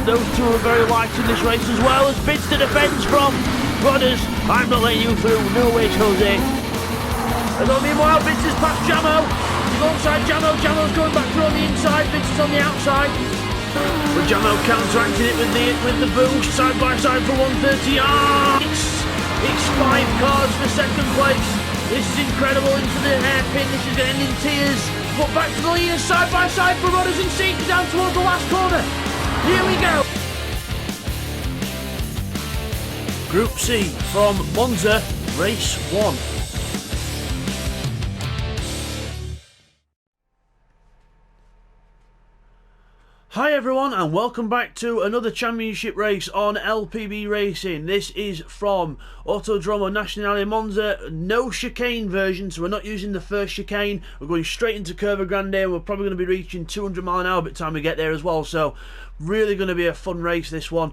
those two are very light in this race as well, as Bidster defends from Rodders. I'm not letting you through, no way Jose. And on meanwhile, Bidster's past Jamo. He's alongside Jamo, Jamo's going back through on the inside, Bidster's on the outside. But Jamo counteracting it with the boost, side by side for 130. It's 5 cars for second place. This is incredible, into the hairpin, this is going to end in tears. But back to the leaders, side by side for Rodders and Seeker down towards the last corner. Here we go. Group C from Monza, race 1. Hi everyone and welcome back to another championship race on LPB Racing. This is from Autodromo Nazionale Monza, no chicane version, so we're not using the first chicane. We're going straight into Curva Grande and we're probably going to be reaching 200 mile an hour by the time we get there as well, so really going to be a fun race, this one.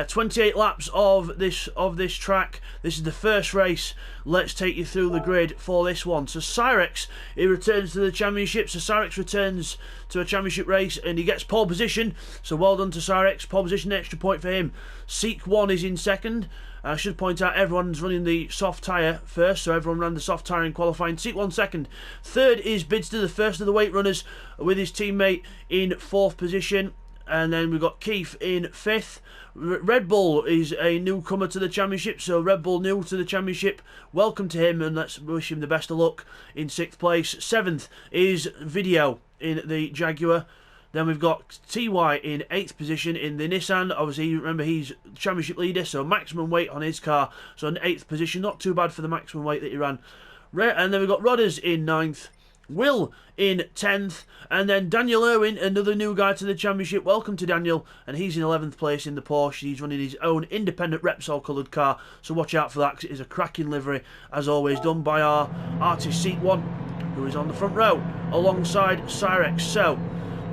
28 laps of this track. This is the first race. Let's take you through the grid for this one. So Cyrex, he returns to the championship. So Cyrex returns to a championship race and he gets pole position. So well done to Cyrex. Pole position, extra point for him. Seek 1 is in second. I should point out everyone's running the soft tyre first, so everyone ran the soft tyre in qualifying. Seek 1 second. Third is Bidster, the first of the weight runners, with his teammate in 4th position. And then we've got Keith in 5th. Red Bull is a newcomer to the championship, so Red Bull new to the championship. Welcome to him and let's wish him the best of luck in 6th place. 7th is Video in the Jaguar. Then we've got TY in 8th position in the Nissan. Obviously, remember he's championship leader, so maximum weight on his car. So in 8th position, not too bad for the maximum weight that he ran. And then we've got Rodders in 9th. Will in 10th, and then Daniel Irwin, another new guy to the championship. Welcome to Daniel, and he's in 11th place in the Porsche. He's running his own independent Repsol coloured car, so watch out for that because it is a cracking livery, as always, done by our artist Seat 1, who is on the front row alongside Cyrex. So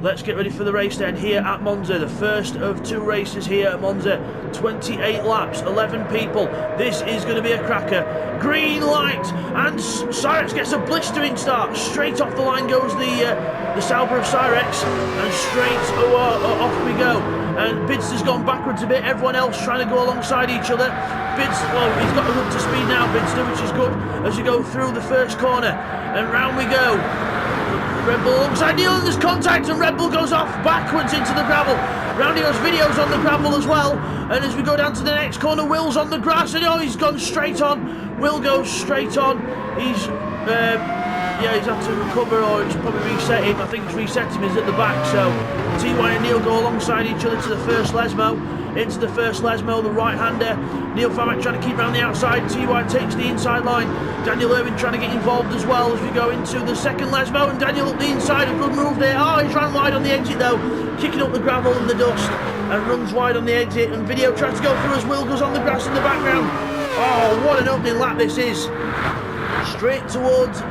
let's get ready for the race then here at Monza, the first of 2 races here at Monza. 28 laps, 11 people. This is going to be a cracker. Green light, and Cyrex gets a blistering start. Straight off the line goes the Sauber of Cyrex, and straight off we go. And Bidster's gone backwards a bit. Everyone else trying to go alongside each other. Bidster, he's got up to speed now, Bidster, which is good as you go through the first corner. And round we go. Red Bull alongside Neil, and there's contact, and Red Bull goes off backwards into the gravel. Round he goes, Video's on the gravel as well. And as we go down to the next corner, Will's on the grass, and he's gone straight on. Will goes straight on. He's he's had to recover, or it's probably reset him. I think it's reset him, he's at the back. So TY and Neil go alongside each other to the first Lesmo. Into the first Lesmo, the right-hander. Neil Famak trying to keep round the outside. TY takes the inside line. Daniel Irwin trying to get involved as well as we go into the second Lesmo. And Daniel up the inside, a good move there. Oh, he's ran wide on the exit though. Kicking up the gravel and the dust. And runs wide on the exit. And Video tries to go through as Will goes on the grass in the background. Oh, what an opening lap this is. Straight towards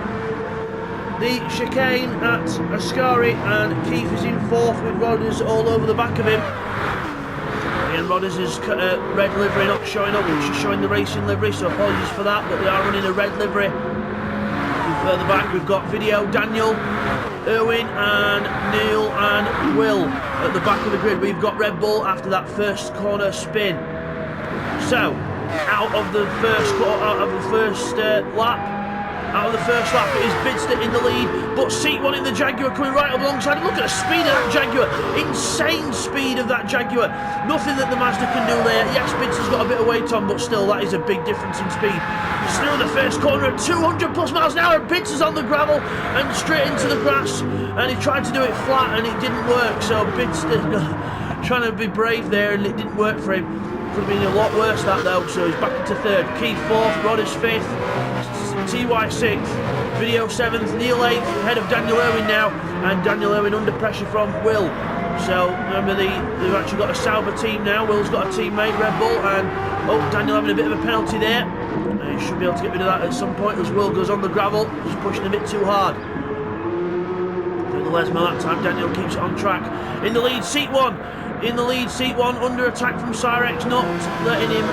the chicane at Ascari. And Keith is in 4th with Rodders all over the back of him. And Rodders' red livery not showing up, which is showing the racing livery, so apologies for that, but they are running a red livery. Further back we've got Video, Daniel, Irwin and Neil and Will at the back of the grid. We've got Red Bull after that first corner spin. So out of the first lap it is Bidster in the lead, but Seat 1 in the Jaguar coming right up alongside him. Look at the speed of that Jaguar, insane speed of that Jaguar. Nothing that the Mazda can do there. Yes, Bidster's got a bit of weight on, but still that is a big difference in speed. He's through the first corner at 200 plus miles an hour, and Bidster's on the gravel and straight into the grass, and he tried to do it flat and it didn't work, so Bidster trying to be brave there and it didn't work for him. Could have been a lot worse that though, so he's back into 3rd. Keith 4th, Rodders 5th, TY 6th, Video 7th, Neil 8th, ahead of Daniel Irwin now, and Daniel Irwin under pressure from Will. So remember they've actually got a Sauber team now. Will's got a teammate, Red Bull, and Daniel having a bit of a penalty there. He should be able to get rid of that at some point as Will goes on the gravel, just pushing a bit too hard. Through the Lesmo that time, Daniel keeps it on track. In the lead, Seat 1. In the lead, Seat 1 under attack from Cyrex, not letting him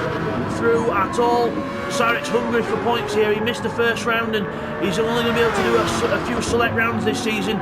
through at all. Cyrex hungry for points here. He missed the first round and he's only going to be able to do a few select rounds this season.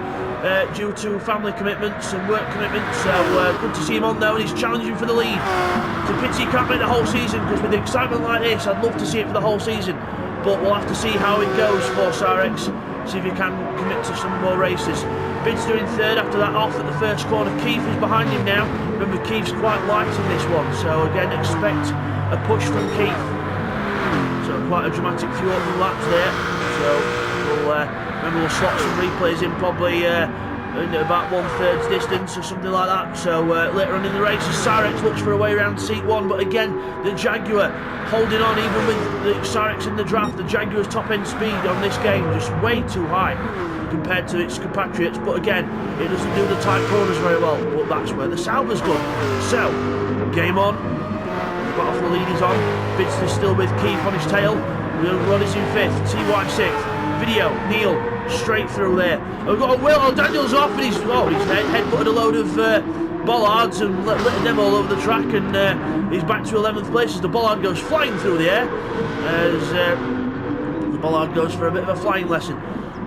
due to family commitments and work commitments. So good to see him on though, and he's challenging for the lead. It's a pity he can't make the whole season, because with excitement like this, I'd love to see it for the whole season. But we'll have to see how it goes for Cyrex, see if he can commit to some more races. Bidster in third after that off at the first corner. Keith is behind him now. Remember, Keith's quite light in this one, so again expect a push from Keith. So quite a dramatic few open laps there. So we'll slot some replays in probably in about 1/3 distance or something like that. So later on in the race, Cyrex looks for a way around seat 1, but again the Jaguar holding on even with the Cyrex in the draft. The Jaguar's top end speed on this game just way too high compared to its compatriots, but again it doesn't do the tight corners very well, but that's where the Sauber's good. So game on, got off the lead, he's on. Bidster's still with Keith on his tail. Rod is in 5th, TY 6th, Video, Neil straight through there. We've got a Will, Daniel's off, and he's head-butted a load of bollards and littered them all over the track, and he's back to 11th place as the bollard goes flying through the air, as the bollard goes for a bit of a flying lesson.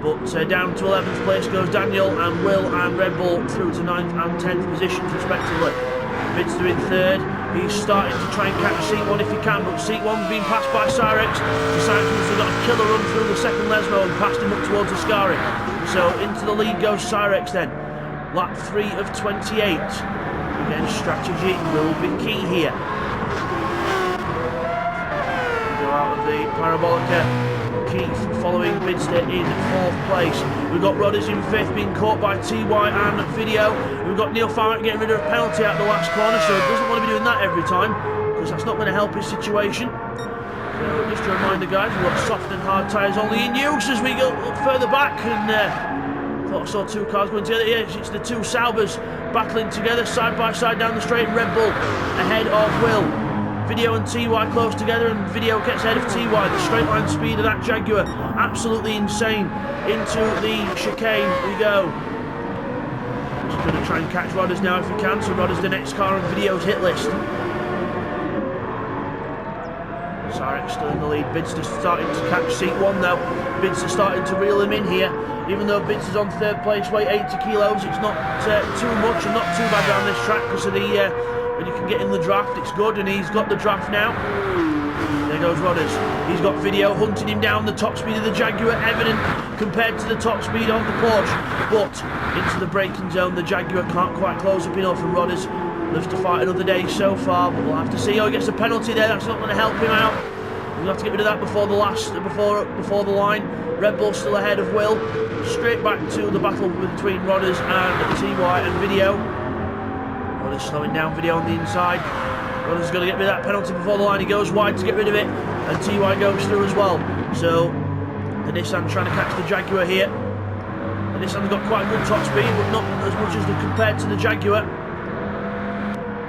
But down to 11th place goes Daniel, and Will and Red Bull through to 9th and 10th positions respectively. Bidster in 3rd. He's starting to try and catch seat 1 if he can, but seat 1's been passed by Cyrex. Cyrex must have got a killer run through the second Lesmo and passed him up towards Ascari. So into the lead goes Cyrex then. Lap 3 of 28. Again, strategy will be key here. Go out of the Parabolica. Keith following Bidster in 4th place. We've got Rodders in 5th, being caught by TY and Video. We've got Neil Farmack getting rid of a penalty out the last corner, so he doesn't want to be doing that every time, because that's not going to help his situation. So just to remind the guys, we've got soft and hard tyres only in use as we go further back, and thought I saw 2 cars going together. Yes, it's the 2 Saubers battling together side by side down the straight. Red Bull ahead of Will. Video and TY close together, and Video gets ahead of TY. The straight line speed of that Jaguar, absolutely insane. Into the chicane we go. Just going to try and catch Rodders now if we can, so Rodders the next car on Video's hit list. Cyrex still in the lead. Bidster starting to catch seat 1 though. Bidster starting to reel him in here. Even though Bidster's on 3rd place, weight 80 kilos, it's not too much and not too bad down this track because of the when you can get in the draft, it's good, and he's got the draft now. There goes Rodders. He's got Video hunting him down. The top speed of the Jaguar evident compared to the top speed of the Porsche, but into the braking zone the Jaguar can't quite close up enough, and Rodders lives to fight another day so far, but we'll have to see. Oh, he gets a penalty there. That's not going to help him out. We'll have to get rid of that before the line. Red Bull still ahead of Will. Straight back to the battle between Rodders and TY and Video. Rodders slowing down Video on the inside. Rodders going to get rid of that penalty before the line. He goes wide to get rid of it, and TY goes through as well. So the Nissan trying to catch the Jaguar here. The Nissan's got quite a good top speed, but not as much as compared to the Jaguar.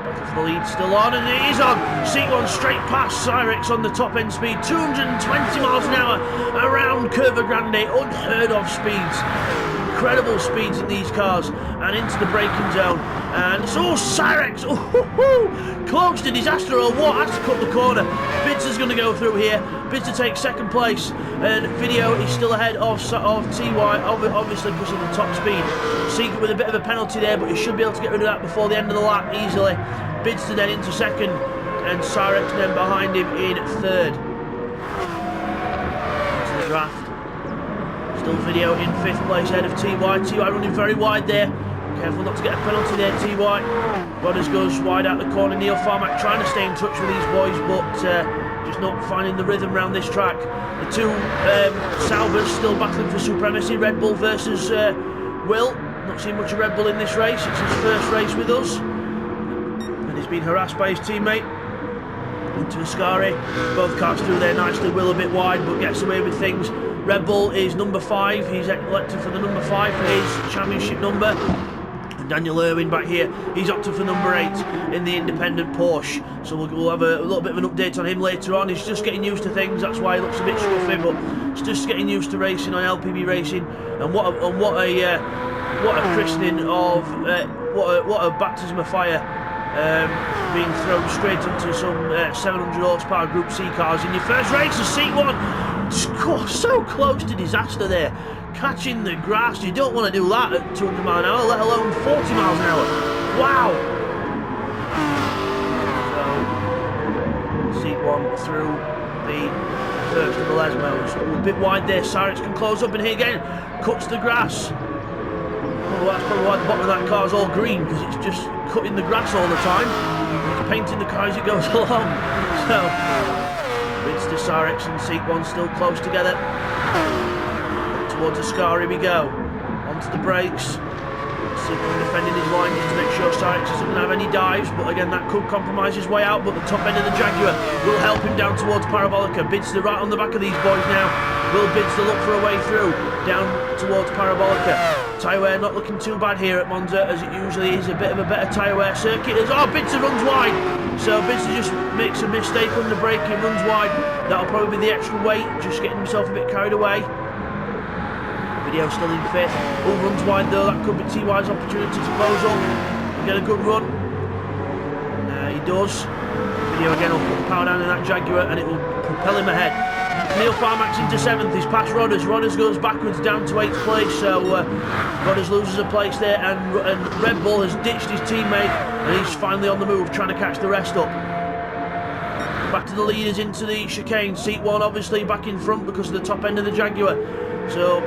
Battle for the lead still on, and it is on. Seat 1 straight past Cyrex on the top end speed, 220 miles an hour around Curva Grande. Unheard of speeds. Incredible speeds in these cars, and into the braking zone. And so Cyrex, close to disaster or what? Has to cut the corner. Bidster's going to go through here. Bidster takes 2nd place, and Video is still ahead of TY, obviously because of the top speed. Secret with a bit of a penalty there, but he should be able to get rid of that before the end of the lap easily. Bidster then into 2nd, and Cyrex then behind him in 3rd. Into the draft. Still Video in 5th place ahead of TY. TY running very wide there. Careful not to get a penalty there, TY. Rodders goes wide out the corner. Neil Farmack trying to stay in touch with these boys, but just not finding the rhythm around this track. The 2 Saubers still battling for supremacy. Red Bull versus Will. Not seen much of Red Bull in this race. It's his first race with us, and he's been harassed by his teammate. Into Ascari. Both cars through there nicely. Will a bit wide, but gets away with things. Red Bull is number 5. He's elected for the number 5 for his championship number. And Daniel Irwin back here, he's opted for number 8 in the independent Porsche. So we'll have a little bit of an update on him later on. He's just getting used to things. That's why he looks a bit scruffy, but he's just getting used to racing on LPB Racing. And what a christening of what a baptism of fire. Being thrown straight into some 700 horsepower Group C cars in your first race of seat 1. So close to disaster there. catching the grass. You don't want to do that at 200 miles an hour, let alone 40 miles an hour. Wow! So, seat 1 through the first of the Lesmos. A bit wide there. Cyrix can close up in here again. Cuts the grass. Well, that's probably why the bottom of that car is all green, because it's just cutting the grass all the time. It's painting the car as it goes along. So, it's to Cyrix and seat 1 still close together. Towards Ascari we go. Onto the brakes. Seat 1 defending his line just to make sure Cyrix isn't going to have any dives, but again that could compromise his way out. But the top end of the Jaguar will help him down towards Parabolica. Bidster right on the back of these boys now. Will Bidster look for a way through down towards Parabolica? Tyre wear not looking too bad here at Monza, as it usually is a bit of a better tyre wear circuit. Bidster runs wide, so Bidster just makes a mistake under braking, runs wide. That'll probably be the extra weight, just getting himself a bit carried away. Video still in 5th. Oh, runs wide though, that could be TY's opportunity to close up and get a good run. He does. Video again will put the power down in that Jaguar and it will propel him ahead. Neil Farmax into 7th, he's past Rodders. Rodders goes backwards down to 8th place, so Rodders loses a place there, and Red Bull has ditched his teammate and he's finally on the move trying to catch the rest up. Back to the leaders into the chicane. Seat 1 obviously back in front because of the top end of the Jaguar. So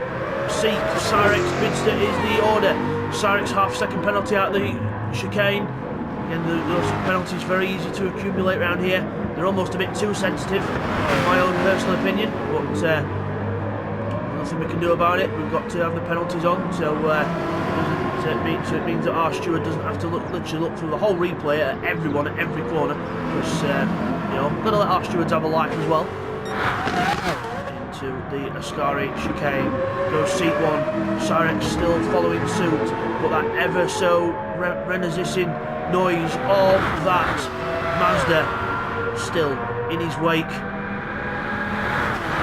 seat Cyrix, Bidster is the order. Cyrix half-second penalty out of the chicane. Again, those penalties very easy to accumulate around here. They're almost a bit too sensitive, in my own personal opinion, but nothing we can do about it. We've got to have the penalties on, so it means that our steward doesn't have to literally look through the whole replay at everyone at every corner, because you know, we've got to let our stewards have a life as well. Into the Ascari chicane goes seat 1. Cyrix still following suit, but that ever so renaissing noise of that Mazda still in his wake.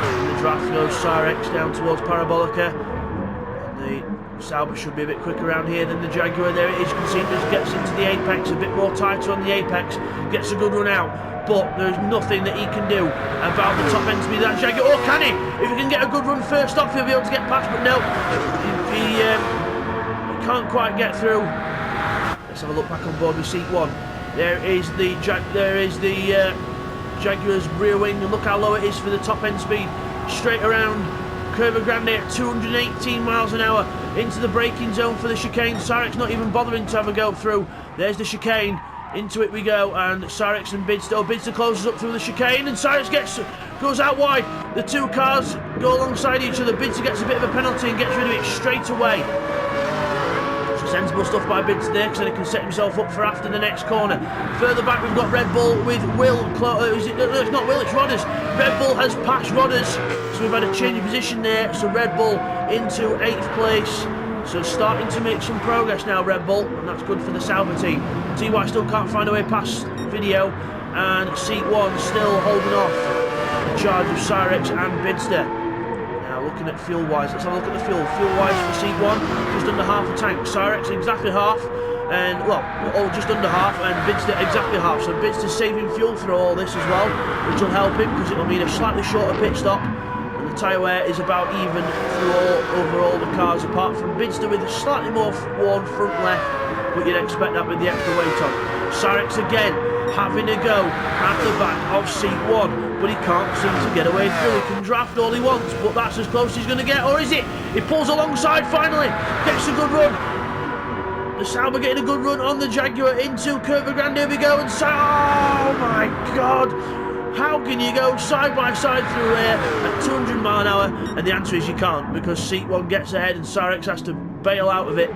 In the draft goes Cyrix down towards Parabolica. And the Sauber should be a bit quicker around here than the Jaguar. There it is, you can see it just gets into the apex, a bit more tighter on the apex, gets a good run out. But there's nothing that he can do about the top end speed of that Jaguar. Or can he? If he can get a good run first off, he'll be able to get past, but no, he can't quite get through. Let's have a look back on board with seat 1. There is the Jaguar's rear wing, and look how low it is for the top end speed. Straight around Curva Grande at 218 miles an hour into the braking zone for the chicane. Cyrix not even bothering to have a go through. There's the chicane. Into it we go, and Cyrix and Bidster. Bidster closes up through the chicane, and Cyrix goes out wide. The two cars go alongside each other. Bidster gets a bit of a penalty and gets rid of it straight away. Sensible stuff by Bidster there, because then he can set himself up for after the next corner. Further back we've got Red Bull with Will. No, it's not Will, it's Rodders. Red Bull has passed Rodders, so we've had a change of position there. So Red Bull into 8th place. So starting to make some progress now, Red Bull, and that's good for the Sauber team. TY still can't find a way past Video, and seat 1 still holding off the charge of Cyrix and Bidster. Looking at fuel-wise, let's have a look at the fuel. Fuel-wise for seat 1, just under half a tank. Cyrix exactly half, and well, just under half, and Bidster exactly half. So Bidster's saving fuel through all this as well, which will help him because it will mean a slightly shorter pit stop. And the tyre wear is about even through over all the cars, apart from Bidster with a slightly more worn front left, but you'd expect that with the extra weight on. Cyrix again having a go at the back of seat 1, but he can't seem to get away through. He can draft all he wants, but that's as close as he's going to get. Or is it? He pulls alongside finally, gets a good run. The Sauber getting a good run on the Jaguar into Curva Grande. Here we go, and oh my God, how can you go side by side through here at 200 miles an hour? And the answer is you can't, because seat 1 gets ahead and Cyrix has to bail out of it.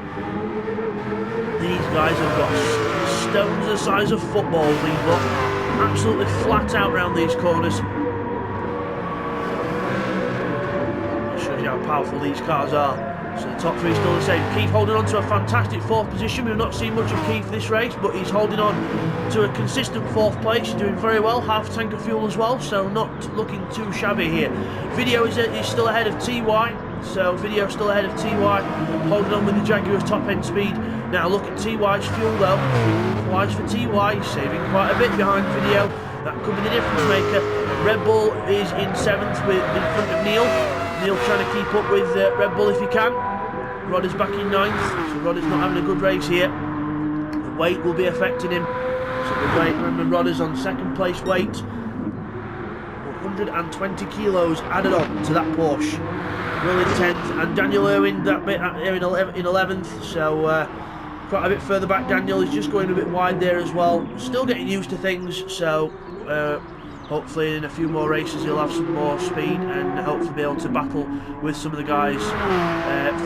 These guys have got stones the size of footballs, these look. Absolutely flat out around these corners. That shows you how powerful these cars are. So the top 3 still the same. Keith holding on to a fantastic 4th position. We've not seen much of Keith this race, but he's holding on to a consistent 4th place. He's doing very well, half tank of fuel as well, so not looking too shabby here. Video is still ahead of TY. So Video still ahead of TY, holding on with the Jaguar's top end speed. Now look at TY's fuel though. Wise for TY, saving quite a bit behind Video. That could be the difference maker. Red Bull is in 7th in front of Neil. Neil trying to keep up with Red Bull if he can. Rodder's back in 9th, so Rodder's not having a good race here. The weight will be affecting him. So the weight, remember, Rodder's on 2nd place weight. 120 kilos added on to that Porsche. Will in 10th, and Daniel Irwin that bit here in 11th, so quite a bit further back. Daniel is just going a bit wide there as well. Still getting used to things, so hopefully in a few more races he'll have some more speed and hopefully be able to battle with some of the guys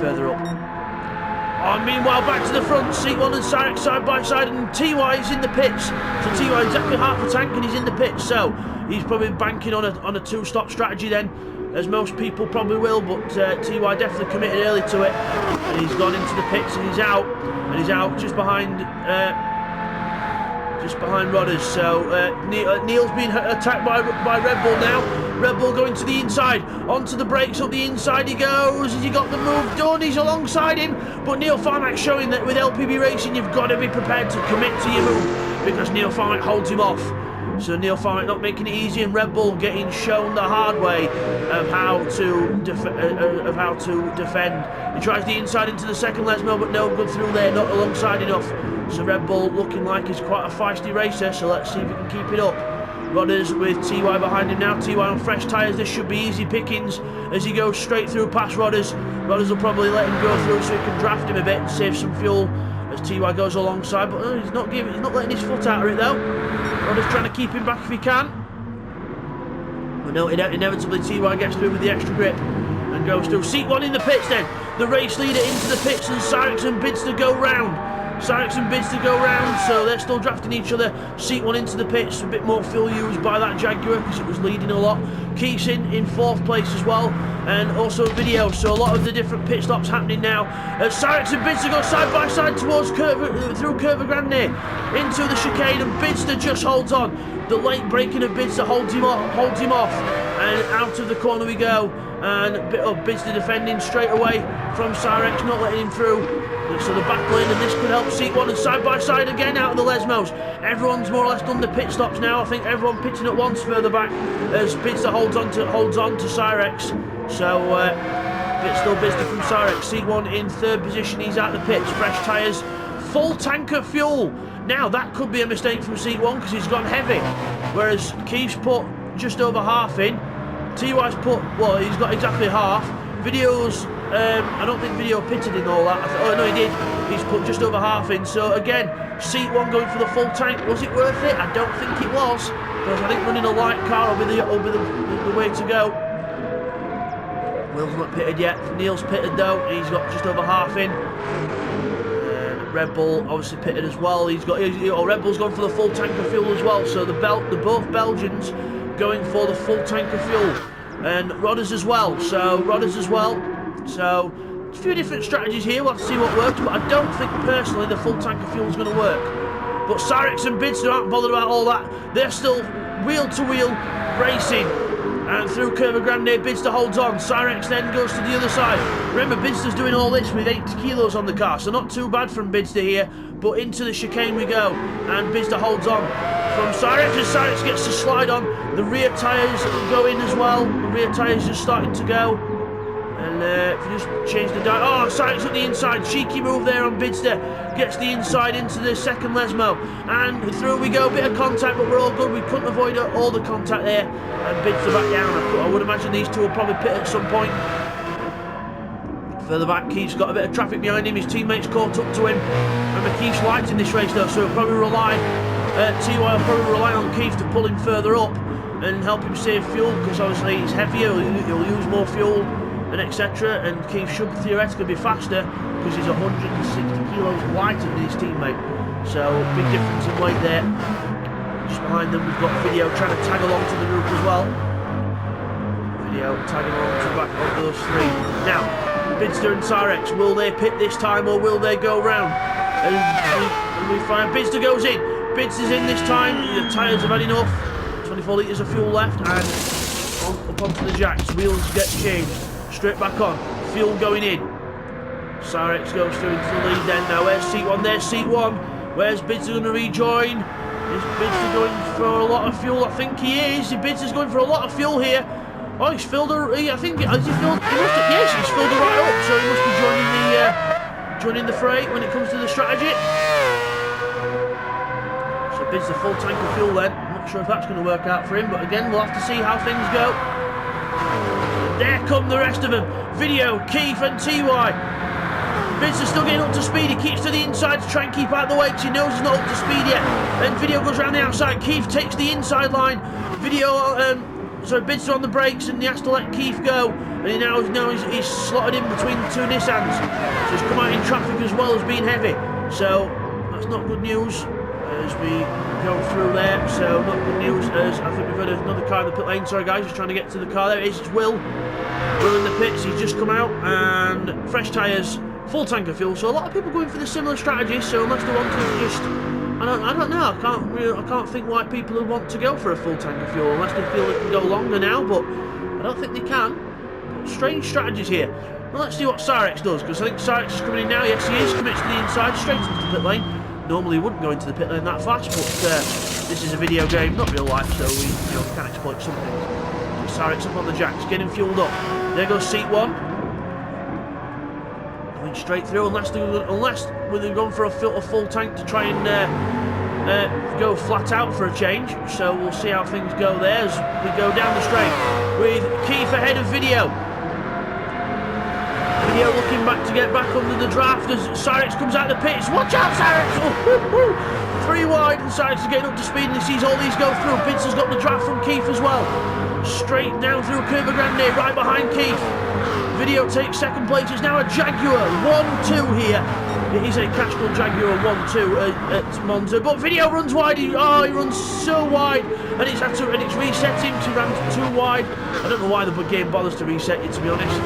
further up. Oh, meanwhile, back to the front, Seat1 and Cyrix side by side, and TY is in the pits. So TY exactly half a tank and he's in the pits, so he's probably banking on a 2-stop strategy then, as most people probably will, but TY definitely committed early to it, and he's gone into the pits and he's out just behind Rodders. So Neil's been attacked by Red Bull now. Red Bull going to the inside, onto the brakes, up the inside he goes. Has he got the move done? He's alongside him, but Neil Farmack showing that with LPB Racing you've got to be prepared to commit to your move, because Neil Farmack holds him off. So Neil Farmack not making it easy, and Red Bull getting shown the hard way of how to defend. He tries the inside into the second Lesmo, but no good through there, not alongside enough. So Red Bull looking like he's quite a feisty racer, so let's see if he can keep it up. Rodders with TY behind him now. TY on fresh tyres, this should be easy pickings as he goes straight through past Rodders. Rodders will probably let him go through so he can draft him a bit and save some fuel as TY goes alongside, but he's not letting his foot out of it though. Rodders trying to keep him back if he can. But no, inevitably TY gets through with the extra grip and goes through. Seat1 in the pits then. The race leader into the pits, and Sarixon bids to go round. So they're still drafting each other. Seat1 into the pits, a bit more fuel used by that Jaguar because it was leading a lot. Keith's in 4th place as well, and also video, so a lot of the different pit stops happening now. Sarixon bids to go side by side towards through Curva Grande into the chicane, and Bidster just holds on. The late braking of Bidster holds him off, and out of the corner we go. And a bit of Bidster defending straight away from Cyrex, not letting him through. So the back lane, and this could help Seat1, and side by side again out of the Lesmos. Everyone's more or less done the pit stops now. I think everyone pitching at once further back as Bidster holds on to Cyrex. So still Bidster from Cyrex. Seat1 in 3rd position. He's out the pits. Fresh tyres, full tank of fuel. Now that could be a mistake from Seat1 because he's gone heavy, whereas Keith's put just over half in. TY's put, well, he's got exactly half. Video's, I don't think Video pitted in all that. Oh no, he did. He's put just over half in. So again, Seat1 going for the full tank. Was it worth it? I don't think it was, because I think running a light car will be the way to go. Will's not pitted yet. Neil's pitted though. He's got just over half in. Red Bull obviously pitted as well. Red Bull's gone for the full tank of fuel as well. So the both Belgians going for the full tank of fuel, and Rodders as well. So a few different strategies here. We'll have to see what works, but I don't think personally the full tank of fuel is going to work. But Sarix and Bidster aren't bothered about all that. They're still wheel to wheel racing, and through Curva Grande Bidster holds on. Cyrex then goes to the other side. Remember, Bidster's doing all this with 80 kilos on the car, so not too bad from Bidster here. But into the chicane we go, and Bidster holds on from Cyrex, and Cyrex gets to slide on. The rear tyres go in as well. The rear tyres just starting to go. And if you just change the dial. Oh, Cyrex at the inside. Cheeky move there on Bidster. Gets the inside into the second Lesmo. And through we go. Bit of contact, but we're all good. We couldn't avoid all the contact there. And Bidster back down. I would imagine these two will probably pit at some point. Further back, Keith's got a bit of traffic behind him. His teammates caught up to him. Remember, Keith's light in this race though, so he'll probably rely on Keith to pull him further up and help him save fuel, because obviously he's heavier, he'll use more fuel and etc. And Keith should theoretically be faster because he's 160 kilos lighter than his teammate. So big difference in weight there. Just behind them we've got Video trying to tag along to the group as well. Video tagging along to back of those three. Now, Bidster and Cyrex, will they pit this time or will they go round? And we find Bidster goes in. Bidster's in this time. The tyres have had enough. 24 litres of fuel left, and up onto the jacks. Wheels get changed. Straight back on. Fuel going in. Cyrex goes through into the lead then. Now where's Seat1? There's Seat1. Where's Bidster going to rejoin? Is Bidster going for a lot of fuel? I think he is. Bidster's going for a lot of fuel here. Oh, he's filled a... I think... Has he filled... He must have, yes, he's filled it right up. So he must be joining the fray when it comes to the strategy. So bids the full tank of fuel then. I'm not sure if that's going to work out for him, but again, we'll have to see how things go. There come the rest of them. Video, Keith and TY. Vince is still getting up to speed. He keeps to the inside to try and keep out of the way because he knows he's not up to speed yet. Then Video goes around the outside. Keith takes the inside line. Video, so Bids on the brakes and he has to let Keith go. And he's slotted in between the two Nissans. So he's come out in traffic as well as being heavy. So that's not good news as we go through there. So not good news as I think we've got another car in the pit lane. Sorry guys, just trying to get to the car. There it is. It's Will. Will in the pits. He's just come out and fresh tyres. Full tank of fuel, so a lot of people going for the similar strategy. So unless they want to just, I don't know. I can't think why people would want to go for a full tank of fuel unless they feel they can go longer now. But I don't think they can. But strange strategies here. Well, let's see what Cyrex does because I think Cyrex is coming in now. Yes, he is. Commits to the inside, straight into the pit lane. Normally, he wouldn't go into the pit lane that fast, but this is a video game, not real life, so we can exploit some things. So Cyrex up on the jacks, getting fueled up. There goes seat one. Going straight through, unless they're going for a full tank to try and go flat out for a change. So we'll see how things go there as we go down the straight with Keith ahead of Video. Video looking back to get back under the draft as Cyrex comes out of the pits. Watch out, Cyrex! Oh, 3 wide and Cyrex is getting up to speed and he sees all these go through. Bids has got the draft from Keith as well. Straight down through Curva Grande, right behind Keith. Video takes second place. It's now a Jaguar 1-2 here. It is a Castrol Jaguar 1-2 at Monza, but Video runs wide. He runs so wide, and it's reset him to run too wide. I don't know why the game bothers to reset you, to be honest.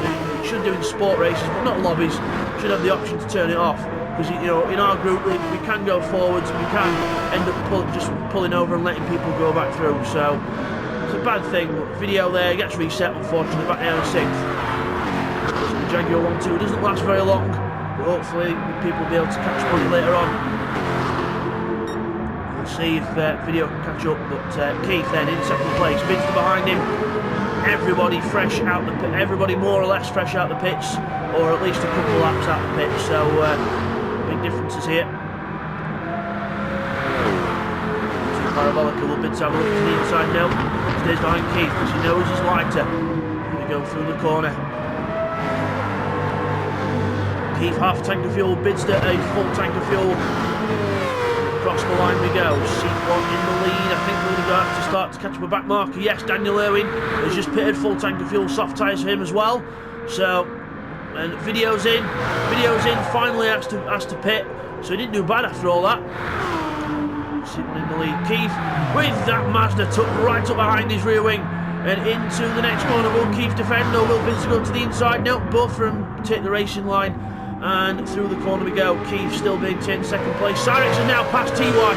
It should do in sport races, but not lobbies. Should have the option to turn it off because in our group we can go forwards and we can end up just pulling over and letting people go back through. So it's a bad thing. But Video there gets reset, unfortunately, back down to 6th. Jaguar 1-2 doesn't last very long, but hopefully people will be able to catch up on it later on. We'll see if Video can catch up, but Keith then in second place, Bids behind him. Everybody fresh out the pit, everybody more or less fresh out the pits, or at least a couple laps out the pits. So big differences here. Parabolica will Bids have a look to the inside now. Stays behind Keith because he knows he's lighter. Going to go through the corner. Keith half tank of fuel, Bids a full tank of fuel. Across the line we go. Seat 1 in the lead. I think we're going to have to start to catch up a back marker. Yes, Daniel Irwin has just pitted, full tank of fuel, soft tyres for him as well. So, and Video's in. Finally has to pit. So he didn't do bad after all that. Seat 1 in the lead. Keith with that Mazda tucked right up behind his rear wing. And into the next corner. Will Keith defend or will Bids go to the inside? No, both of them take the racing line. And through the corner we go. Keith still being in second place. Cyrex has now passed TY.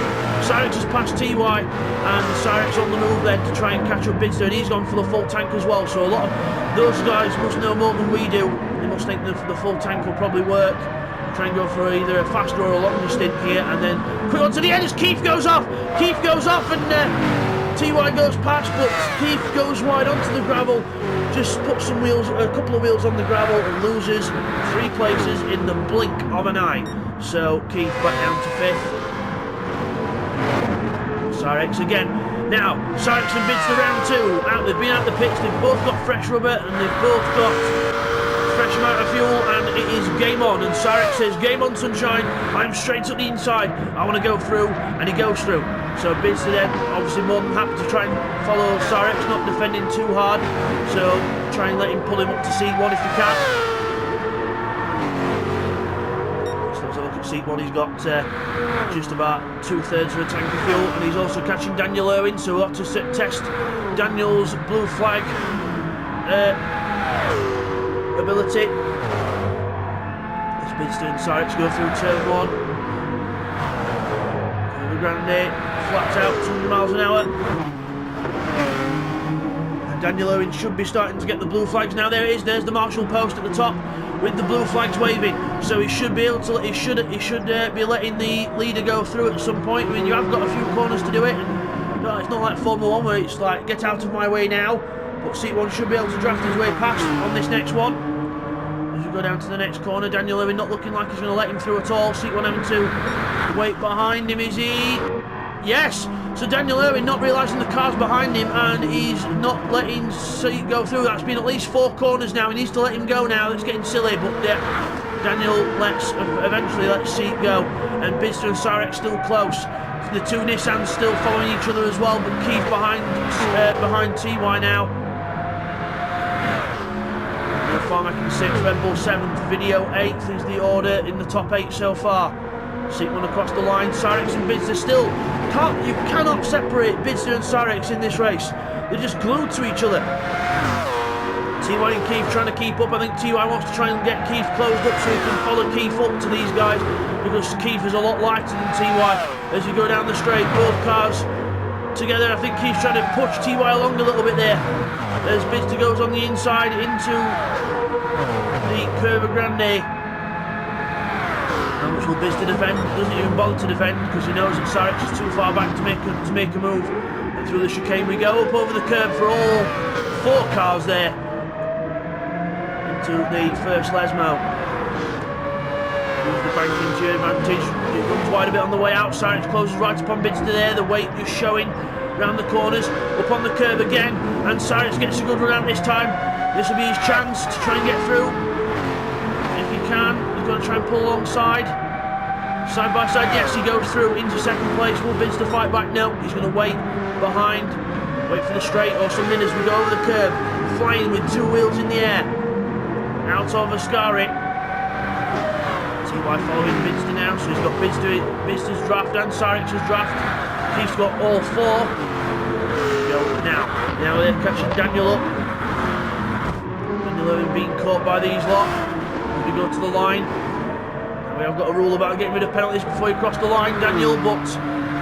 Cyrex has passed TY. And Cyrex on the move then to try and catch up Bids. And he's gone for the full tank as well. So a lot of those guys must know more than we do. They must think that the full tank will probably work. Try and go for either a faster or a longer stint here. And then quick on to the end as Keith goes off. Keith goes off and TY goes past, but Keith goes wide onto the gravel, just puts a couple of wheels on the gravel and loses 3 places in the blink of an eye. So Keith back down to 5th. Cyrex again. Now, Cyrex and Bids to round 2. They've been out the pits, they've both got fresh rubber and they've both got fresh amount of fuel, and it is game on. And Cyrex says, game on sunshine, I'm straight up the inside, I want to go through, and he goes through. So Bids then obviously more than happy to try and follow Cyrex, not defending too hard, so try and let him pull him up to seat 1 if he can. So let's have a look at seat 1. He's got just about 2/3 of a tank of fuel, and he's also catching Daniel Irwin, so we'll have to test Daniel's blue flag ability. As Bids and Cyrex go through turn 1. Curva Grande, flat out, 200 miles an hour. And Daniel Irwin should be starting to get the blue flags now. There it is. There's the marshal post at the top with the blue flags waving. So he should be able to. He should be letting the leader go through at some point. I mean, you have got a few corners to do it. And, it's not like Formula 1 where it's like get out of my way now. but Seat 1 should be able to draft his way past on this next one. As we go down to the next corner, Daniel Irwin not looking like he's going to let him through at all. Seat 1 having to wait behind him, is he? Yes! So Daniel Irwin not realising the car's behind him, and he's not letting Seat go through. That's been at least 4 corners now. He needs to let him go now. It's getting silly, but Daniel eventually lets Seat go, and Bidster and Cyrex still close. The 2 Nissans still following each other as well, but Keith behind TY now. Farmack in 6th, Red Bull 7th, Video 8th is the order in the top 8 so far. Seat 1 across the line, Cyrex and Bidster still you cannot separate Bidster and Cyrex in this race. They're just glued to each other. TY and Keith trying to keep up. I think TY wants to try and get Keith closed up so he can follow Keith up to these guys, because Keith is a lot lighter than TY. As you go down the straight, both cars together. I think Keith's trying to push TY along a little bit there. As Bidster goes on the inside into the curve of Grande. How much will Bidster defend? Doesn't even bother to defend, because he knows that Cyrex is too far back to make a move. And through the chicane we go, up over the curb for all 4 cars there. Into the first Lesmo. The banking to advantage. It runs wide a bit on the way out. Cyrex closes right upon Bidster there. The weight just showing round the corners. Up on the curb again, and Cyrex gets a good run out this time. This will be his chance to try and get through. If he can, he's going to try and pull alongside. Side by side, yes, he goes through into 2nd place. Will Bidster fight back? No, he's going to wait behind. Wait for the straight or something as we go over the curb. Flying with 2 wheels in the air. Out of Ascari. TY following Bidster now, so he's got Bidster's draft and Cyrex's draft. Keith's got all 4. Now they're catching Daniel up. Daniel Irwin being caught by these lot. As we go to the line. We have got a rule about getting rid of penalties before you cross the line, Daniel, but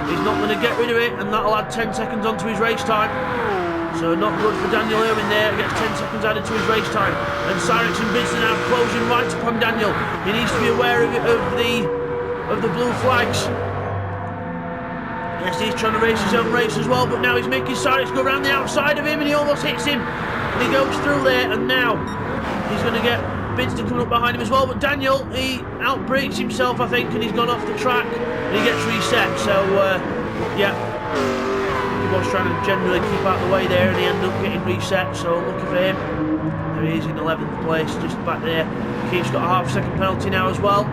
he's not going to get rid of it, and that'll add 10 seconds onto his race time. So not good for Daniel Irwin there. Gets 10 seconds added to his race time. And Cyrex and Bidster now closing right upon Daniel. He needs to be aware of the blue flags. Yes, he's trying to race his own race as well, but now he's making Cyrex go around the outside of him, and he almost hits him. And he goes through there, and now he's going to get Bidster coming up behind him as well. But Daniel, he outbrakes himself, I think, and he's gone off the track, and he gets reset. So, yeah. He was trying to generally keep out of the way there, and he ended up getting reset, so lucky for him. There he is in 11th place, just back there. Keith's got a half-second penalty now as well.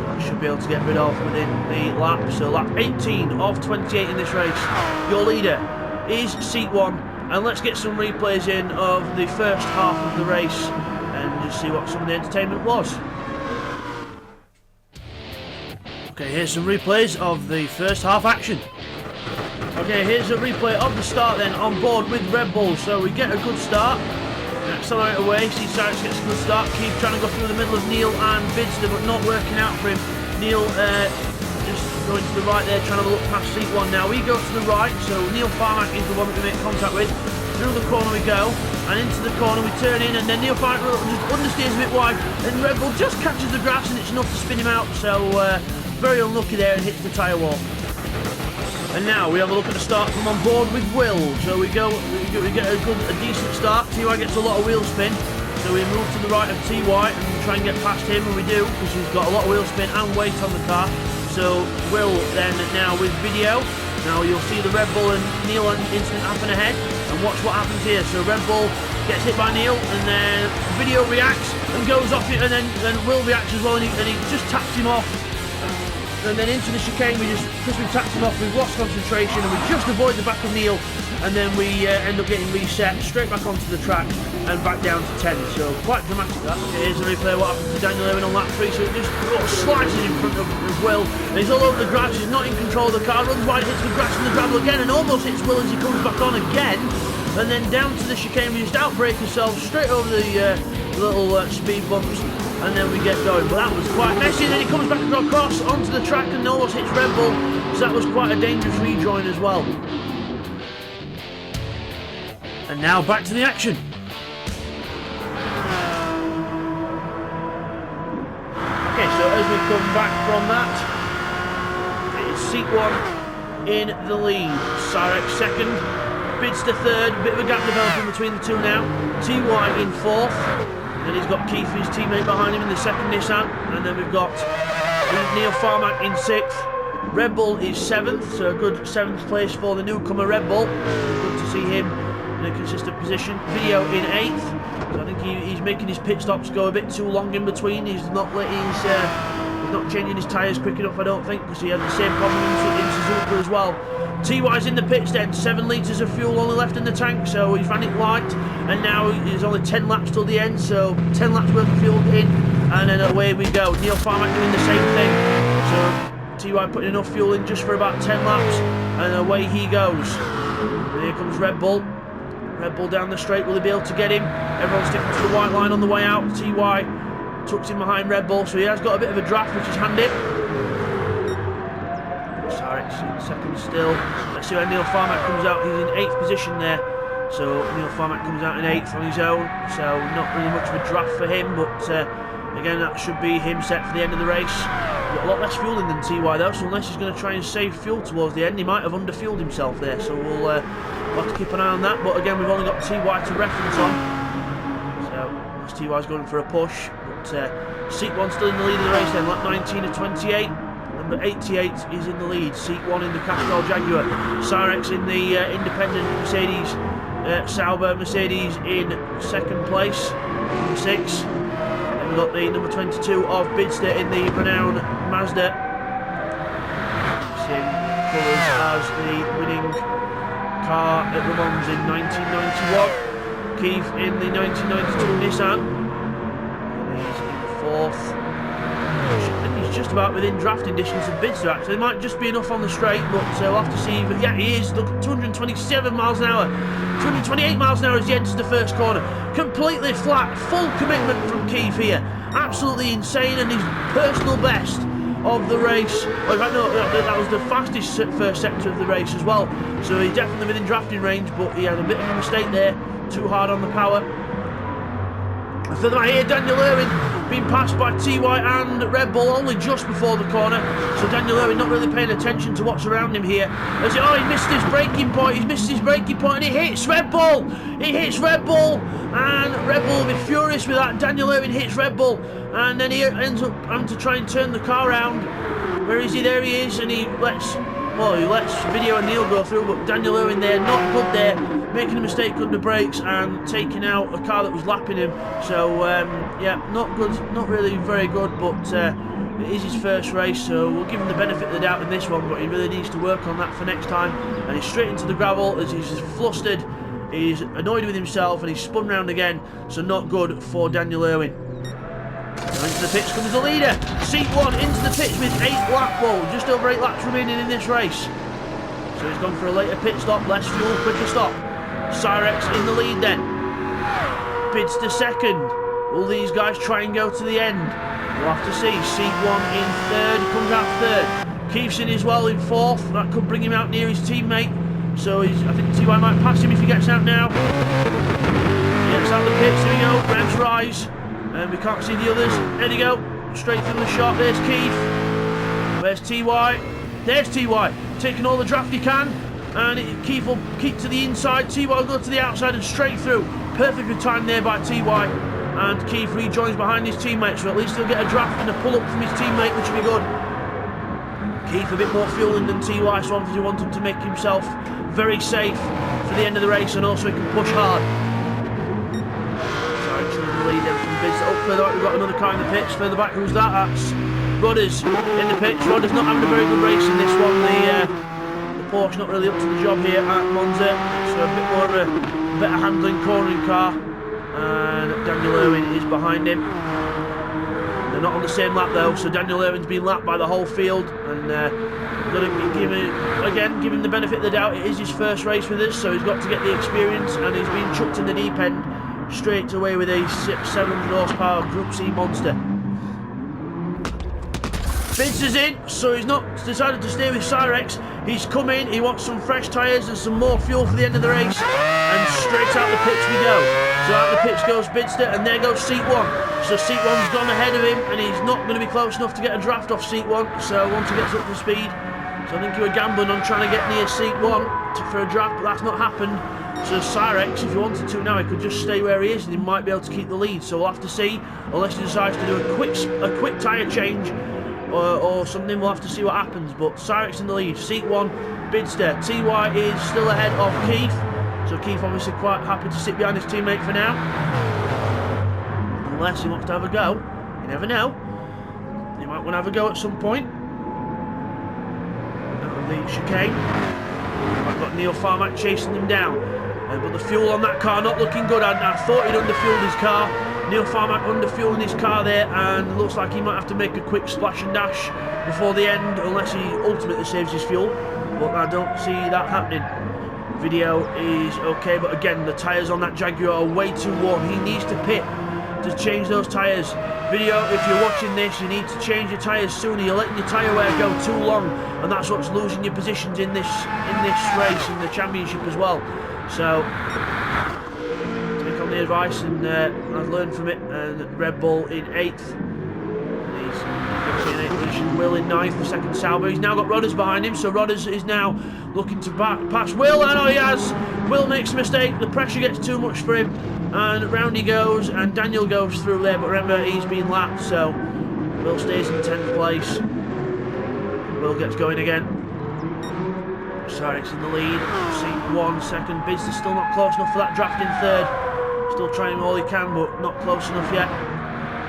That should be able to get rid of within the lap. So lap 18 of 28 in this race. Your leader is Seat 1, and let's get some replays in of the first half of the race and just see what some of the entertainment was. Okay, here's some replays of the first half action. Okay, here's a replay of the start then on board with Red Bull. So we get a good start. Accelerate away, see Cyrex gets a good start. Keep trying to go through the middle of Neil and Bidster, but not working out for him. Neil just going to the right there, trying to look past Seat 1 now. We go to the right, so Neil Farmack is the one that we make contact with. Through the corner we go, and into the corner we turn in, and then Neil Farmack just understeers a bit wide, and Red Bull just catches the grass, and it's enough to spin him out. So very unlucky there, and hits the tyre wall. And now we have a look at the start from on board with Will. So we get a decent start. TY gets a lot of wheel spin, so we move to the right of TY and try and get past him, and we do, because he's got a lot of wheel spin and weight on the car. So Will then now with video. Now you'll see the Red Bull and Neil incident happen ahead, and watch what happens here. So Red Bull gets hit by Neil, and then video reacts and goes off it, and then Will reacts as well, and he just taps him off. And then into the chicane, because we've tapped him off, we've lost concentration, and we just avoid the back of Neil, and then we end up getting reset straight back onto the track and back down to 10. So quite dramatic that. Here's a replay of what happened to Daniel Irwin on lap 3. So it just slices in front of Will. And he's all over the grass, he's not in control of the car, runs wide, hits the grass and the gravel again, and almost hits Will as he comes back on again. And then down to the chicane, we just outbrake ourselves straight over the little speed bumps. And then we get going, but that was quite messy. And then he comes back across onto the track and almost hits Red Bull, so that was quite a dangerous rejoin as well. And now back to the action. Okay, so as we come back from that, it's Seat 1 in the lead. Cyrex second, Bidster third, bit of a gap developing between the two now. TY in fourth, and he's got Keith, his teammate, behind him in the second Nissan, and then we've got Neil Farmack in sixth. Red Bull is seventh, so a good seventh place for the newcomer Red Bull. Good to see him in a consistent position. Video in eighth, so I think he's making his pit stops go a bit too long in between. He's not changing his tyres quick enough, I don't think, because he had the same problem in Suzuka as well. TY's in the pits then, 7 litres of fuel only left in the tank, so he's ran it light, and now there's only 10 laps till the end, so 10 laps worth of fuel in, and then away we go. Neil Farmack doing the same thing, so TY putting enough fuel in just for about 10 laps, and away he goes. And here comes Red Bull. Red Bull down the straight, will he be able to get him? Everyone's sticking to the white line on the way out. TY tucks in behind Red Bull, so he has got a bit of a draft, which is handy. Sarek's in second still. Let's see where Neil Farmack comes out. He's in 8th position there. So Neil Farmack comes out in 8th on his own. So not really much of a draft for him, but again, that should be him set for the end of the race. He's got a lot less fuel in than TY though, so unless he's going to try and save fuel towards the end, he might have underfueled himself there. So we'll have to keep an eye on that. But again, we've only got TY to reference on. So TY's going for a push. Seat 1 still in the lead of the race then, lap 19 of 28. Number 88 is in the lead, Seat 1 in the Castrol Jaguar. Sarek's in the independent Mercedes, Sauber Mercedes in second place, number 6. Then we've got the number 22 of Bidster in the renowned Mazda. Same colours as the winning car at Le Mans in 1991. Keith in the 1992 Nissan. He's in fourth. I think he's just about within drafting distance of Bidster actually. It might just be enough on the straight, but we'll have to see. But yeah, he is. Look, 227 miles an hour. 228 miles an hour as he enters the first corner. Completely flat, full commitment from Keith here. Absolutely insane, and his personal best of the race. Well, in fact, no, that was the fastest first sector of the race as well. So he's definitely within drafting range, but he had a bit of a mistake there. Too hard on the power. And further back here, Daniel Irwin being passed by TY and Red Bull only just before the corner. So Daniel Irwin not really paying attention to what's around him here. As he missed his braking point. He's missed his braking point, and he hits Red Bull. He hits Red Bull, and Red Bull will be furious with that. Daniel Irwin hits Red Bull, and then he ends up having to try and turn the car around. Where is he? There he is, and he lets Video and Neil go through, but Daniel Irwin there, not good there, making a mistake under brakes and taking out a car that was lapping him. So yeah, not good, not really very good, but it is his first race, so we'll give him the benefit of the doubt in this one, but he really needs to work on that for next time. And he's straight into the gravel as he's flustered, he's annoyed with himself, and he's spun round again, so not good for Daniel Irwin. Into the pits comes the leader. Seat 1 into the pits with 8 lap ball. Just over 8 laps remaining in this race. So he's gone for a later pit stop, less fuel, quicker stop. Sarek's in the lead then. Bidster second. Will these guys try and go to the end? We'll have to see. Seat 1 in third, comes out third. Keith's in as well in fourth. That could bring him out near his teammate. So I think TY might pass him if he gets out now. He gets out the pits, here we go, revs rise. And we can't see the others. There they go. Straight through the shot. There's Keith. Where's TY? There's TY. Taking all the draft he can. And Keith will keep to the inside. TY will go to the outside and straight through. Perfectly timed there by TY. And Keith rejoins behind his teammate. So at least he'll get a draft and a pull up from his teammate, which will be good. Keith a bit more fueling than TY. So obviously want him to make himself very safe for the end of the race. And also he can push hard. Lead then from Bidster. Up further back, we've got another car in the pits. Further back, who's that? That's Rudders in the pits. Rudders not having a very good race in this one. The Porsche not really up to the job here at Monza. So a bit more of a better handling cornering car. And Daniel Irwin is behind him. They're not on the same lap though, so Daniel Irwin's been lapped by the whole field. And going to give him the benefit of the doubt. It is his first race with us, so he's got to get the experience. And he's been chucked in the deep end straight away with a 700 horsepower Group C monster. Bidster's in, so he's not decided to stay with Cyrex. He's come in, he wants some fresh tyres and some more fuel for the end of the race, and straight out the pits we go. So out the pits goes Bidster, and there goes Seat 1. So Seat 1's gone ahead of him, and he's not going to be close enough to get a draft off Seat 1. So once he gets up to speed, So I think he were gambling on trying to get near seat 1 for a draft, but that's not happened. So Cyrex, if he wanted to now, he could just stay where he is and he might be able to keep the lead. So we'll have to see, unless he decides to do a quick tyre change or something. We'll have to see what happens. But Cyrex in the lead, seat 1, Bidster. TY is still ahead of Keith. So Keith obviously quite happy to sit behind his teammate for now. Unless he wants to have a go. You never know. He might want to have a go at some point. The chicane. I've got Neil Farmack chasing him down. But the fuel on that car not looking good. I thought he'd underfueled his car. Neil Farmack underfueling his car there, and looks like he might have to make a quick splash and dash before the end, unless he ultimately saves his fuel. But I don't see that happening. Video is okay, but again, the tyres on that Jaguar are way too warm. He needs to pit to change those tyres. Video, if you're watching this, you need to change your tyres sooner. You're letting your tyre wear go too long, and that's what's losing your positions in this race, in the championship as well. So take on the advice, and I've learned from it. And Red Bull in 8th, and he's in 8th position. Will in 9th for second Sauber. He's now got Rodders behind him, so Rodders is now looking to pass Will. I know he has. Will makes a mistake. The pressure gets too much for him. And round he goes, and Daniel goes through there, but remember, he's been lapped, so Will stays in 10th place. Will gets going again. Cyrex in the lead, seat 1, second. Bidster's still not close enough for that draft in 3rd. Still trying all he can, but not close enough yet.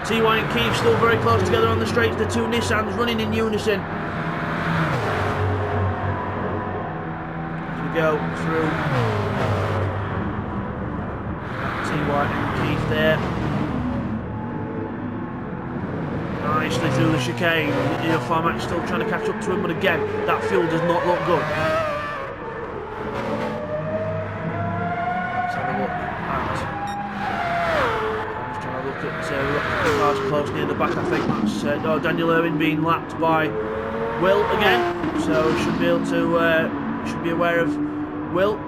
TY and Keith still very close together on the straights. The two Nissans running in unison. As we go through. TY and Keith there. Nicely through the chicane. Neil Farmack still trying to catch up to him, but again, that fuel does not look good. Let's have a look at. I'm just trying to look at the cars close near the back. I think that's Daniel Irwin being lapped by Will again, so we should be able to should be aware of Will.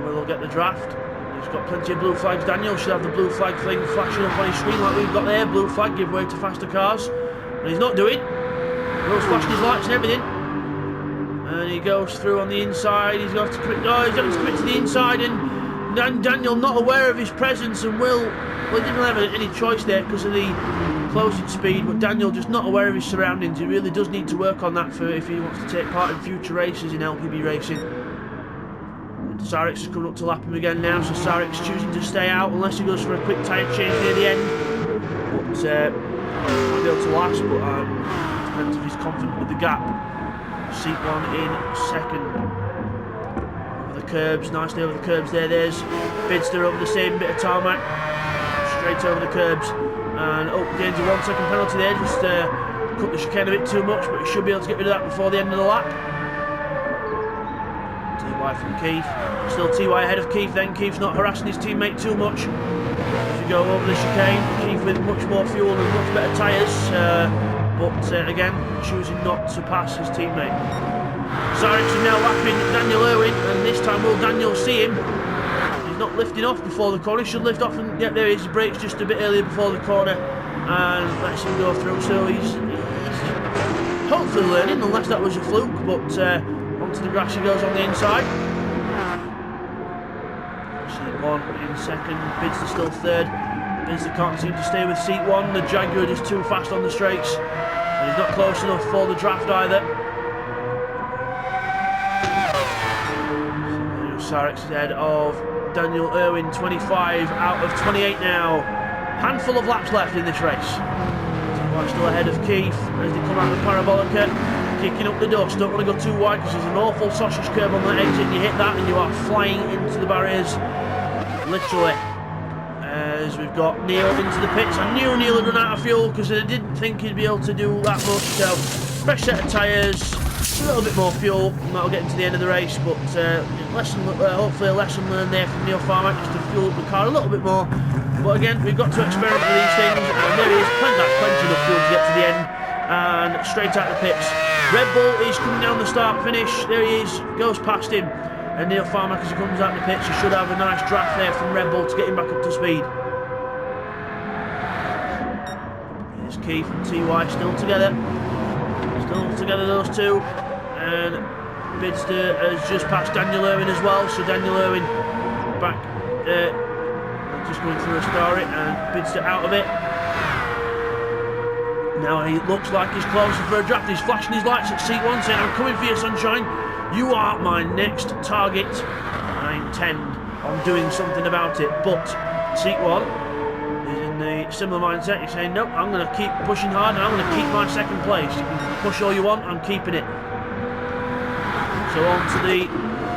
Will will get the draft. He's got plenty of blue flags. Daniel should have the blue flag thing flashing up on his screen like we've got there. Blue flag, give way to faster cars. And he's not doing. Will's flashing his lights and everything. And he goes through on the inside. He's got to commit, he's having to commit to the inside, and Daniel not aware of his presence, and Will didn't have any choice there because of the closing speed, but Daniel just not aware of his surroundings. He really does need to work on that for if he wants to take part in future races in LPB Racing. Cyrex is coming up to lap him again now, so Cyrex choosing to stay out unless he goes for a quick tyre change near the end. But might be able to last, but depends if he's confident with the gap. Seat 1 in 2nd. Over the curbs, nicely over the curbs there. There's Bidster over the same bit of tarmac. Straight over the curbs. And gains a 1 second penalty there. Just cut the chicane a bit too much, but he should be able to get rid of that before the end of the lap. TY from Keith. Still TY ahead of Keith then. Keith's not harassing his teammate too much. As we go over the chicane, Keith with much more fuel and much better tyres, but again, choosing not to pass his teammate. Cyrex is now lapping Daniel Irwin, and this time will Daniel see him? He's not lifting off before the corner. He should lift off, and there he is. He brakes just a bit earlier before the corner and lets him go through, so he's hopefully learning, unless that was a fluke, but onto the grass he goes on the inside. Seat 1 in 2nd, Bidster still 3rd. Bidster can't seem to stay with seat 1. The Jaguar is too fast on the straights, and he's not close enough for the draft either. Cyrex is ahead of Daniel Irwin, 25 out of 28 now. Handful of laps left in this race. Still ahead of Keith as they come out of the parabolica, kicking up the dust. Don't want to go too wide because there's an awful sausage curve on the exit. You hit that and you are flying into the barriers, literally. As we've got Neil into the pits. I knew Neil had run out of fuel because I didn't think he'd be able to do that much. So fresh set of tyres, a little bit more fuel, and that'll get into the end of the race. But hopefully a lesson learned there from Neil Farmack, just to fuel up the car a little bit more. But again, we've got to experiment with these things, and there he is, plenty enough fuel to get to the end, and straight out the pits. Red Bull is coming down the start finish. There he is, goes past him, and Neil Farmack, as he comes out the pits, he should have a nice draft there from Red Bull to get him back up to speed. Here's Keith and TY still together those two, and Bidster has just passed Daniel Irwin as well, so Daniel Irwin back, just going through Ascari, and Bidster out of it. Now he looks like he's closer for a draft. He's flashing his lights at seat 1 saying, I'm coming for you, sunshine. You are my next target. I intend on doing something about it. But seat 1 is in the similar mindset. He's saying, nope, I'm going to keep pushing hard and I'm going to keep my second place. You can push all you want, I'm keeping it. So on to the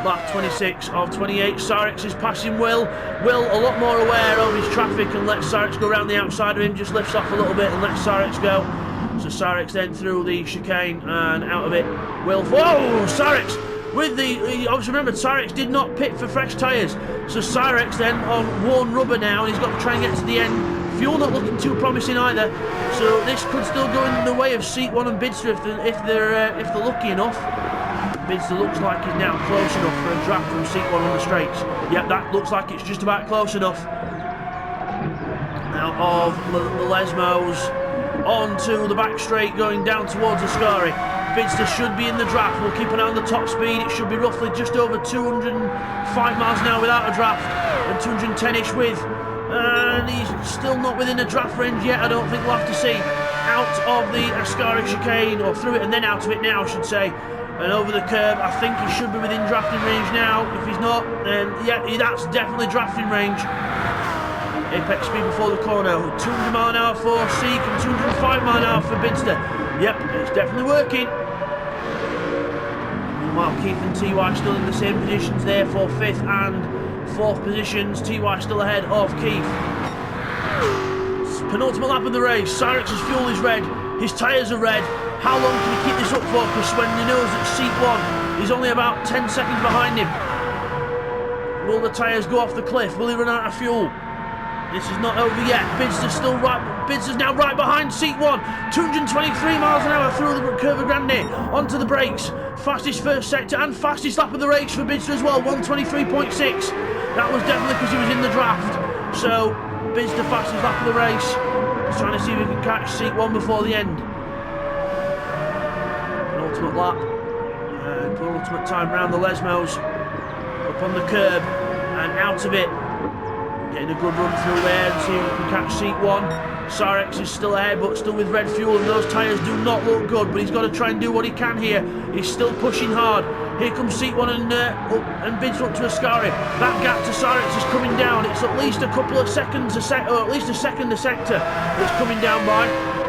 lap 26 of 28. Sarex is passing Will. Will, a lot more aware of his traffic, and lets Sarex go around the outside of him, just lifts off a little bit and lets Sarex go. So Sarex then through the chicane and out of it. Will, whoa, Sarex with the, obviously remember, Sarex did not pit for fresh tyres. So Sarex then on worn rubber now, and he's got to try and get to the end. Fuel not looking too promising either. So this could still go in the way of seat 1 and Bidster if they're lucky enough. Bidster looks like he's now close enough for a draft from seat 1 on the straights. Yep, that looks like it's just about close enough. Now of the Lesmos onto the back straight going down towards Ascari. Bidster should be in the draft. We'll keep an eye on the top speed. It should be roughly just over 205 miles an hour without a draft and 210-ish with. And he's still not within a draft range yet. I don't think we'll have to see. Out of the Ascari chicane, or through it and then out of it now, I should say. And over the curb, I think he should be within drafting range now. If he's not, then yeah, that's definitely drafting range. Apex speed before the corner, 200 mile an hour for Seek and 205 mile an hour for Bidster. Yep, it's definitely working. Meanwhile, Keith and TY still in the same positions there for 5th and 4th positions. TY still ahead of Keith. Penultimate lap of the race. Cyrex's fuel is red. His tyres are red. How long can he keep this up for? Because when he knows that seat 1 is only about 10 seconds behind him. Will the tyres go off the cliff? Will he run out of fuel? This is not over yet. Bidster's still right. Bidster's now right behind seat 1. 223 miles an hour through the curve of Gran onto the brakes. Fastest first sector and fastest lap of the race for Bidster as well. 123.6. That was definitely because he was in the draft. So Bidster fastest lap of the race. He's trying to see if he can catch seat 1 before the end. Penultimate lap. And penultimate time round the Lesmos. Up on the curb and out of it. Getting a good run through there and see if he can catch seat 1. Sarex is still ahead, but still with red fuel, and those tyres do not look good, but he's got to try and do what he can here. He's still pushing hard. Here comes seat 1 and bids up to Ascari. That gap to Sarex is coming down. It's at least a couple of seconds, or at least a second a sector it's coming down by.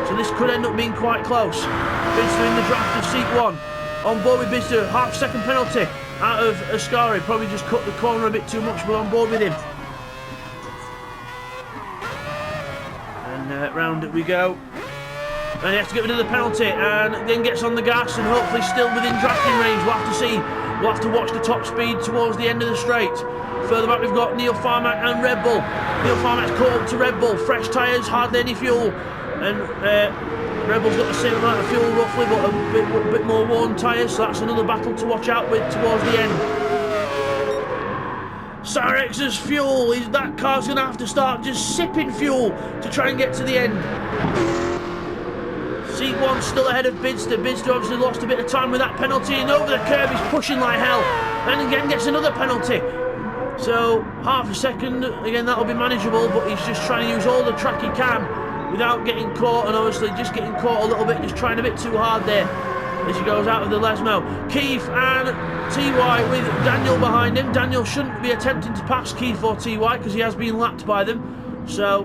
So this could end up being quite close. Bidster in the draft of seat 1. On board with Bidster, half-second penalty out of Ascari. Probably just cut the corner a bit too much, but on board with him. Round we go, and he has to get rid of the penalty, and then gets on the gas, and hopefully still within drafting range. We'll have to see. We'll have to watch the top speed towards the end of the straight. Further back we've got Neil Farmack and Red Bull. Neil Farmack's caught up to Red Bull. Fresh tyres, hardly any fuel, and Red Bull's got the same amount of fuel roughly, but a bit more worn tyres, so that's another battle to watch out with towards the end. Sarex's fuel, that car's going to have to start just sipping fuel to try and get to the end. Seat 1 still ahead of Bidster. Bidster obviously lost a bit of time with that penalty, and over the curb he's pushing like hell, and again gets another penalty. So half a second, again that'll be manageable, but he's just trying to use all the track he can without getting caught, and obviously just getting caught a little bit, just trying a bit too hard there as he goes out of the Lesmo. Keith and TY with Daniel behind him. Daniel shouldn't be attempting to pass Keith or TY because he has been lapped by them. So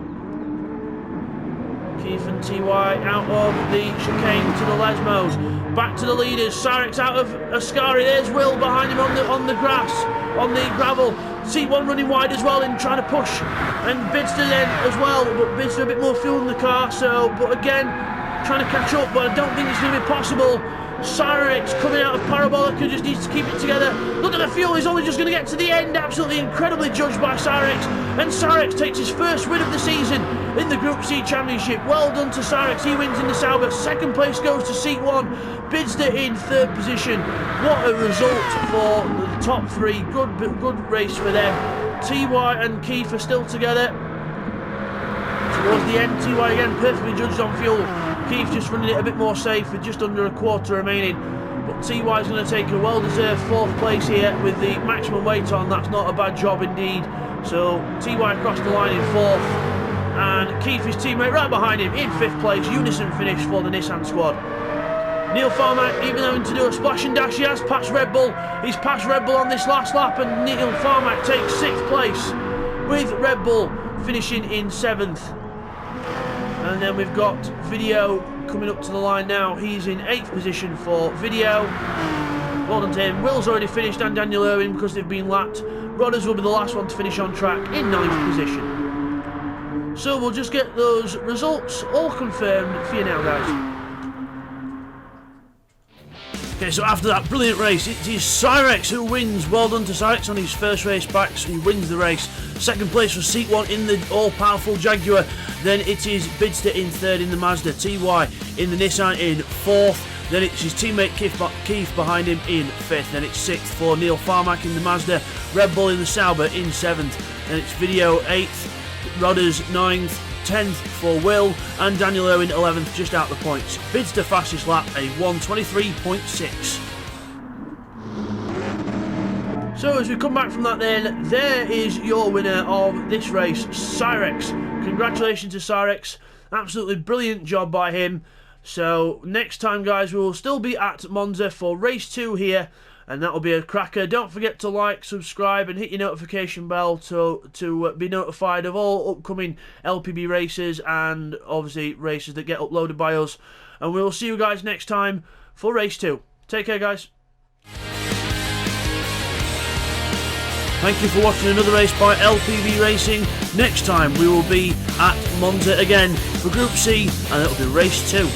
Keith and TY out of the chicane to the Lesmos. Back to the leaders. Sarex out of Ascari. There's Will behind him on the grass, on the gravel. Seat 1 running wide as well and trying to push. And Bidster then as well, but Bidster a bit more fuel in the car. So, but again, trying to catch up, but I don't think it's going to be possible. Sarex coming out of Parabolica, just needs to keep it together. Look at the fuel, he's only just going to get to the end. Absolutely incredibly judged by Sarex. And Sarex takes his first win of the season in the Group C Championship. Well done to Sarex, he wins in the Sauber. Second place goes to seat 1. Bidster in 3rd position. What a result for the top 3. Good race for them. TY and Keith are still together. Towards the end, TY again perfectly judged on fuel. Keith just running it a bit more safe with just under a quarter remaining. But TY is going to take a well-deserved 4th place here with the maximum weight on. That's not a bad job indeed. So TY crossed the line in 4th, and Keith, his teammate, right behind him in 5th place. Unison finish for the Nissan squad. Neil Farmack, even having to do a splash and dash, he has passed Red Bull. He's passed Red Bull on this last lap, and Neil Farmack takes 6th place with Red Bull finishing in 7th. And then we've got Video coming up to the line now. He's in 8th position for Video. Well done to him. Will's already finished, and Daniel Irwin, because they've been lapped. Rodders will be the last one to finish on track in 9th position. So we'll just get those results all confirmed for you now, guys. Okay, so after that brilliant race, it is Cyrex who wins. Well done to Cyrex on his first race back, so he wins the race. 2nd place was Seat 1 in the all-powerful Jaguar. Then it is Bidster in 3rd in the Mazda. TY in the Nissan in 4th. Then it's his teammate Keith behind him in 5th. Then it's 6th for Neil Farmack in the Mazda. Red Bull in the Sauber in 7th. Then it's Video 8th. Rodders 9th. 10th for Will, and Daniel Irwin 11th, just out the points. Bidster fastest lap, a 1:23.6. So as we come back from that then, there is your winner of this race, Cyrex. Congratulations to Cyrex, absolutely brilliant job by him. So next time, guys, we will still be at Monza for race 2 here, and that will be a cracker. Don't forget to like, subscribe, and hit your notification bell to be notified of all upcoming LPB races, and obviously races that get uploaded by us. And we will see you guys next time for race 2. Take care, guys. Thank you for watching another race by LPB Racing. Next time we will be at Monza again for Group C, and it will be race 2.